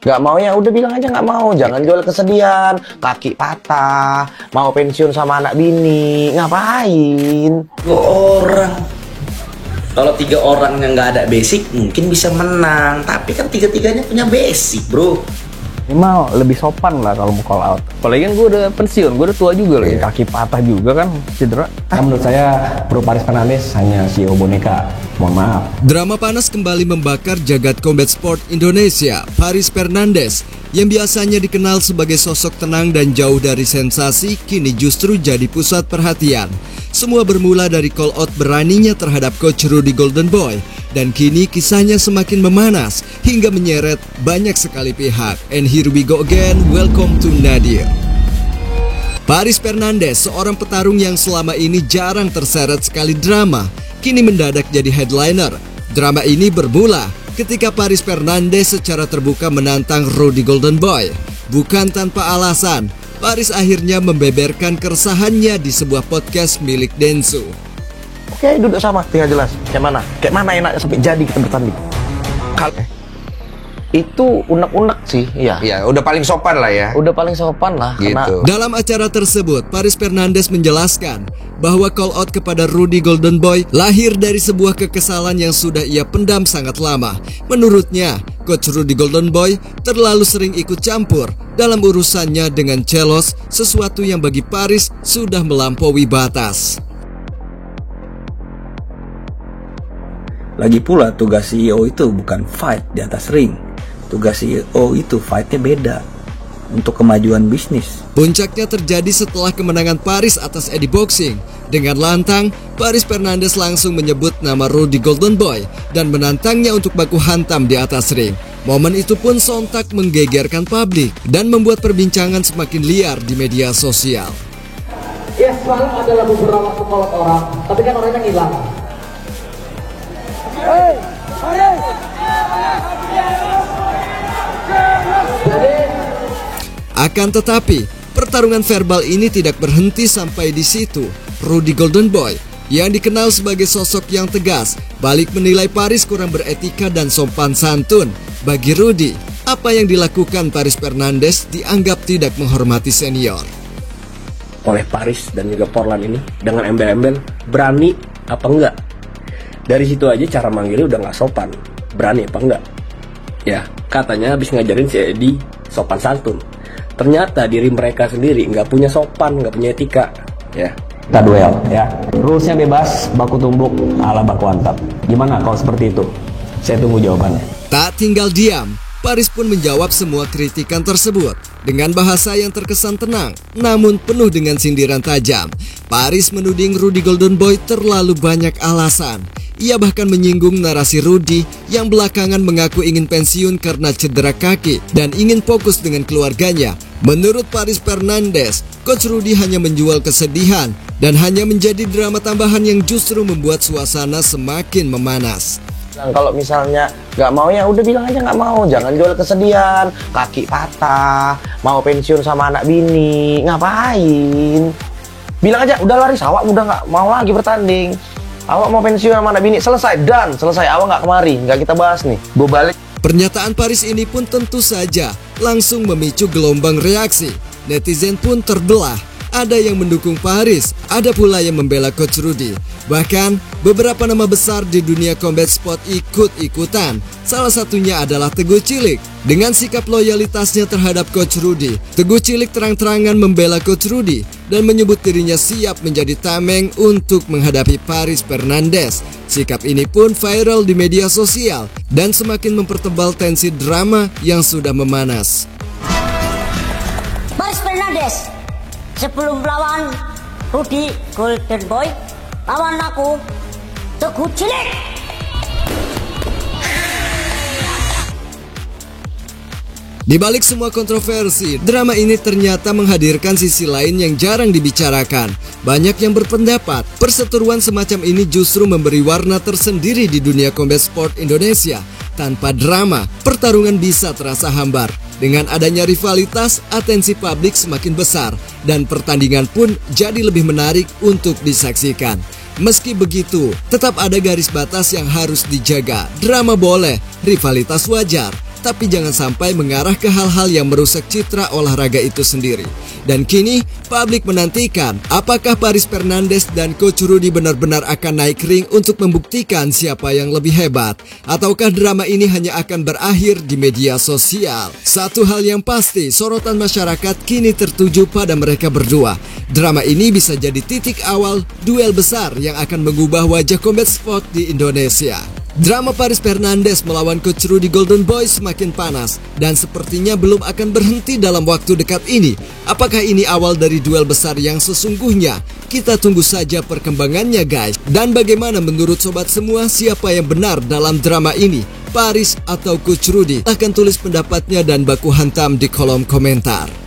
Nggak mau ya udah bilang aja nggak mau. Jangan jual kesedihan, kaki patah, mau pensiun sama anak bini. Ngapain? 2 orang. Kalau 3 orang yang nggak ada basic mungkin bisa menang. Tapi kan 3-tiganya punya basic, bro. Minimal lebih sopan lah kalau mau call out. Apalagi kan gue udah pensiun, gue udah tua juga loh. Kaki patah juga kan, cedera. Menurut saya Bro Paris Fernandes hanya CEO boneka. Mohon maaf. Drama panas kembali membakar jagat combat sport Indonesia. Paris Fernandes yang biasanya dikenal sebagai sosok tenang dan jauh dari sensasi, kini justru jadi pusat perhatian. Semua bermula dari call out beraninya terhadap coach Rudy Goldenboy. Dan kini kisahnya semakin memanas hingga menyeret banyak sekali pihak. And here we go again, welcome to Nadir. Paris Fernandes, seorang petarung yang selama ini jarang terseret sekali drama, kini mendadak jadi headliner. Drama ini bermula ketika Paris Fernandes secara terbuka menantang Rudy Goldenboy. Bukan tanpa alasan, Paris akhirnya membeberkan keresahannya di sebuah podcast milik Densu. Oke, duduk sama, tinggal jelas. Kayak mana enaknya sampai jadi kita bertanding. Itu unek-unek sih, iya. Iya, udah paling sopan lah ya. Udah paling sopan lah. Gitu. Karena Dalam acara tersebut, Paris Fernandes menjelaskan bahwa call out kepada Rudy Goldenboy lahir dari sebuah kekesalan yang sudah ia pendam sangat lama. Menurutnya, coach Rudy Goldenboy terlalu sering ikut campur dalam urusannya dengan Celos, sesuatu yang bagi Paris sudah melampaui batas. Lagi pula tugas CEO itu bukan fight di atas ring. Tugas CEO itu fightnya beda untuk kemajuan bisnis. Puncaknya terjadi setelah kemenangan Paris atas Eddie Boxing. Dengan lantang, Paris Fernandes langsung menyebut nama Rudy Goldenboy dan menantangnya untuk baku hantam di atas ring. Momen itu pun sontak menggegerkan publik dan membuat perbincangan semakin liar di media sosial. Ya, semalam adalah beberapa sekolah orang, tapi kan orangnya hilang. Akan tetapi, pertarungan verbal ini tidak berhenti sampai di situ. Rudy Goldenboy, yang dikenal sebagai sosok yang tegas, balik menilai Paris kurang beretika dan sopan santun. Bagi Rudy, apa yang dilakukan Paris Fernandes dianggap tidak menghormati senior. oleh Paris dan juga Portland ini dengan embel-embel berani apa enggak. Dari situ aja cara manggilnya udah nggak sopan. Berani apa enggak? Ya, katanya habis ngajarin si Eddie sopan santun. Ternyata diri mereka sendiri nggak punya sopan, nggak punya etika. Ya. Kita duel ya. Rulesnya bebas, baku tumbuk ala baku hantam. Gimana kalau seperti itu? Saya tunggu jawabannya. Tak tinggal diam, Paris pun menjawab semua kritikan tersebut dengan bahasa yang terkesan tenang, namun penuh dengan sindiran tajam. Paris menuding Rudy Goldenboy terlalu banyak alasan. Ia bahkan menyinggung narasi Rudy yang belakangan mengaku ingin pensiun karena cedera kaki dan ingin fokus dengan keluarganya. Menurut Paris Fernandes, Coach Rudy hanya menjual kesedihan dan hanya menjadi drama tambahan yang justru membuat suasana semakin memanas. Kalau misalnya nggak mau ya udah bilang aja nggak mau, jangan jual kesedihan, kaki patah, mau pensiun sama anak bini, ngapain? Bilang aja udah lari awak udah nggak mau lagi bertanding, awak mau pensiun sama anak bini, selesai dan selesai, awak nggak kemari, nggak kita bahas nih, gue balik. Pernyataan Paris ini pun tentu saja langsung memicu gelombang reaksi. Netizen pun terbelah. Ada yang mendukung Paris, ada pula yang membela Coach Rudy. Bahkan, beberapa nama besar di dunia combat sport ikut-ikutan. Salah satunya adalah Teguh Cilik. Dengan sikap loyalitasnya terhadap Coach Rudy, Teguh Cilik terang-terangan membela Coach Rudy dan menyebut dirinya siap menjadi tameng untuk menghadapi Paris Fernandes. Sikap ini pun viral di media sosial dan semakin mempertebal tensi drama yang sudah memanas. Paris Fernandes sebelum lawan Rudy Goldenboy, lawan aku Teguh Cilik. Di balik semua kontroversi, drama ini ternyata menghadirkan sisi lain yang jarang dibicarakan. Banyak yang berpendapat, perseteruan semacam ini justru memberi warna tersendiri di dunia combat sport Indonesia. Tanpa drama, pertarungan bisa terasa hambar. Dengan adanya rivalitas, atensi publik semakin besar dan pertandingan pun jadi lebih menarik untuk disaksikan. Meski begitu, tetap ada garis batas yang harus dijaga. Drama boleh, rivalitas wajar. tapi jangan sampai mengarah ke hal-hal yang merusak citra olahraga itu sendiri. Dan kini, publik menantikan apakah Paris Fernandes dan Coach Rudy benar-benar akan naik ring untuk membuktikan siapa yang lebih hebat, ataukah drama ini hanya akan berakhir di media sosial. Satu hal yang pasti, sorotan masyarakat kini tertuju pada mereka berdua. Drama ini bisa jadi titik awal duel besar yang akan mengubah wajah combat sport di Indonesia. Drama Paris Fernandes melawan Coach Rudy Golden Boy semakin panas dan sepertinya belum akan berhenti dalam waktu dekat ini. Apakah ini awal dari duel besar yang sesungguhnya? Kita tunggu saja perkembangannya guys. Dan bagaimana menurut sobat semua, siapa yang benar dalam drama ini? Paris atau Coach Rudy? Silahkan tulis pendapatnya dan baku hantam di kolom komentar.